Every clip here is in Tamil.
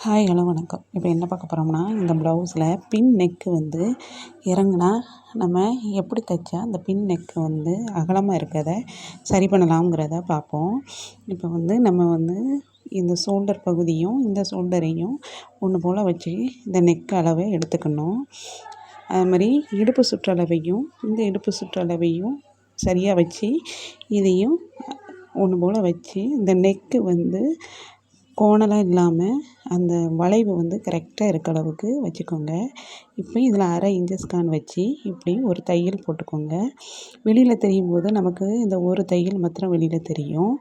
ஹாய் ஹலோ வணக்கம். இப்போ என்ன பார்க்க போகிறோம்னா, இந்த ப்ளவுஸில் பின் நெக்கு வந்து இறங்குனா நம்ம எப்படி தைச்சா அந்த பின் நெக்கு வந்து அகலமாக இருக்கிறத சரி பண்ணலாம்ங்கிறத பார்ப்போம். இப்போ வந்து நம்ம வந்து இந்த ஷோல்டர் பகுதியும் இந்த ஷோல்டரையும் ஒன்று போல் வச்சு இந்த நெக் அளவை எடுத்துக்கணும். அது மாதிரி இடுப்பு சுற்றளவையும் இந்த இடுப்பு சுற்றளவையும் சரியாக வச்சு இதையும் ஒன்று போல் வச்சு இந்த நெக்கு வந்து கோணலாக இல்லாமல் அந்த வளைவு வந்து கரெக்டாக இருக்க அளவுக்கு வச்சுக்கோங்க. இப்போ இதில் 1/2 இன்ச்சு ஸ்கான் வச்சு இப்படி ஒரு தையல் போட்டுக்கோங்க. வெளியில் தெரியும் போது நமக்கு இந்த ஒரு தையல் மாத்திரம் வெளியில் தெரியும்.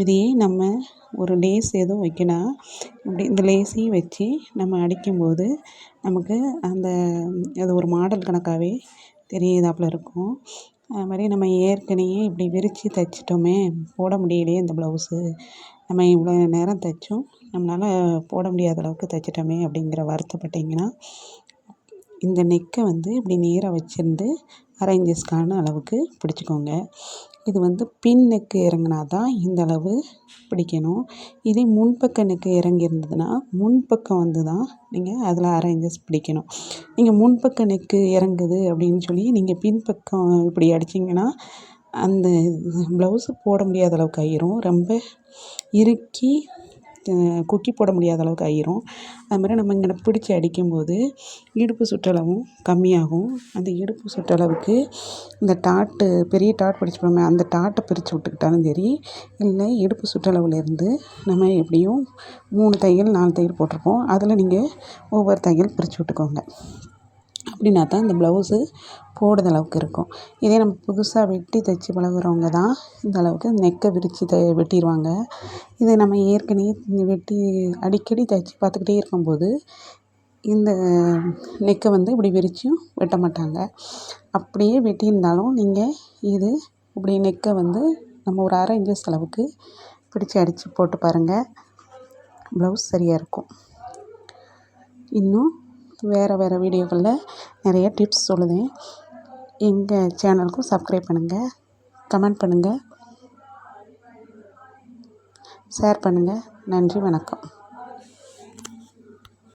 இதையே நம்ம ஒரு லேஸ் எதுவும் வைக்கணும். இப்படி இந்த லேஸையும் வச்சு நம்ம அடிக்கும்போது நமக்கு அது ஒரு மாடல் கணக்காகவே தெரியுதாப்பில் இருக்கும். அது மாதிரி நம்ம ஏற்கனவே இப்படி விரித்து தைச்சிட்டோமே, போட முடியலையே இந்த ப்ளவுஸு, நம்ம இவ்வளோ நேரம் தைச்சும் நம்மளால் போட முடியாத அளவுக்கு தைச்சிட்டோமே அப்படிங்கிற வருத்தப்பட்டிங்கன்னா, இந்த நெக்கை வந்து இப்படி நேராக வச்சுருந்து 1/2 இன்ச்சு ஸ்கான் அளவுக்கு பிடிச்சிக்கோங்க. இது வந்து பின் நெக்கு இறங்குனா தான் இந்த அளவு பிடிக்கணும். இதே முன்பக்க நெக்கு இறங்கியிருந்ததுன்னா முன்பக்கம் வந்து தான் நீங்கள் அதில் 1/2 இன்ச்சஸ் பிடிக்கணும். நீங்கள் முன்பக்க நெக்கு இறங்குது அப்படின்னு சொல்லி நீங்கள் பின்பக்கம் இப்படி அடிச்சிங்கன்னா அந்த ப்ளவுஸு போட முடியாத அளவுக்கு ஆயிரும். ரொம்ப இறுக்கி கொக்கி போட முடியாத அளவுக்கு ஆயிரும். அது மாதிரி நம்ம இங்கே பிடிச்சி அடிக்கும்போது இடுப்பு சுற்றளவும் கம்மியாகும். அந்த இடுப்பு சுற்றளவுக்கு இந்த பெரிய டாட் பிடிச்சிப்போமே அந்த டாட்டை பிரித்து விட்டுக்கிட்டாலும் சரி, இல்லை இடுப்பு சுற்றளவுலேருந்து நம்ம எப்படியும் 3 தையல் 4 தையல் போட்டிருப்போம். அதில் நீங்கள் ஒவ்வொரு தையல் பிரித்து விட்டுக்கோங்க. அப்படின்னா தான் இந்த ப்ளவுஸு போடுற அளவுக்கு இருக்கும். இதே நம்ம புதுசாக வெட்டி தைச்சி பழகுறவங்க தான் இந்த அளவுக்கு நெக்கை விரித்து வெட்டிடுவாங்க. இதை நம்ம ஏற்கனவே வெட்டி அடிக்கடி தைச்சி பார்த்துக்கிட்டே இருக்கும்போது இந்த நெக்கை வந்து இப்படி விரிச்சும் வெட்ட மாட்டாங்க. அப்படியே வெட்டியிருந்தாலும் நீங்கள் இது இப்படி நெக்கை வந்து நம்ம ஒரு 1/2 இன்ச்சஸ் அளவுக்கு பிடிச்சி அடித்து போட்டு பாருங்கள், ப்ளவுஸ் சரியாக இருக்கும். இன்னும் வேறு வீடியோக்களில் நிறைய டிப்ஸ் சொல்லுவேன். எங்கள் சேனலுக்கும் சப்ஸ்கிரைப் பண்ணுங்கள், கமெண்ட் பண்ணுங்கள், ஷேர் பண்ணுங்கள். நன்றி, வணக்கம்.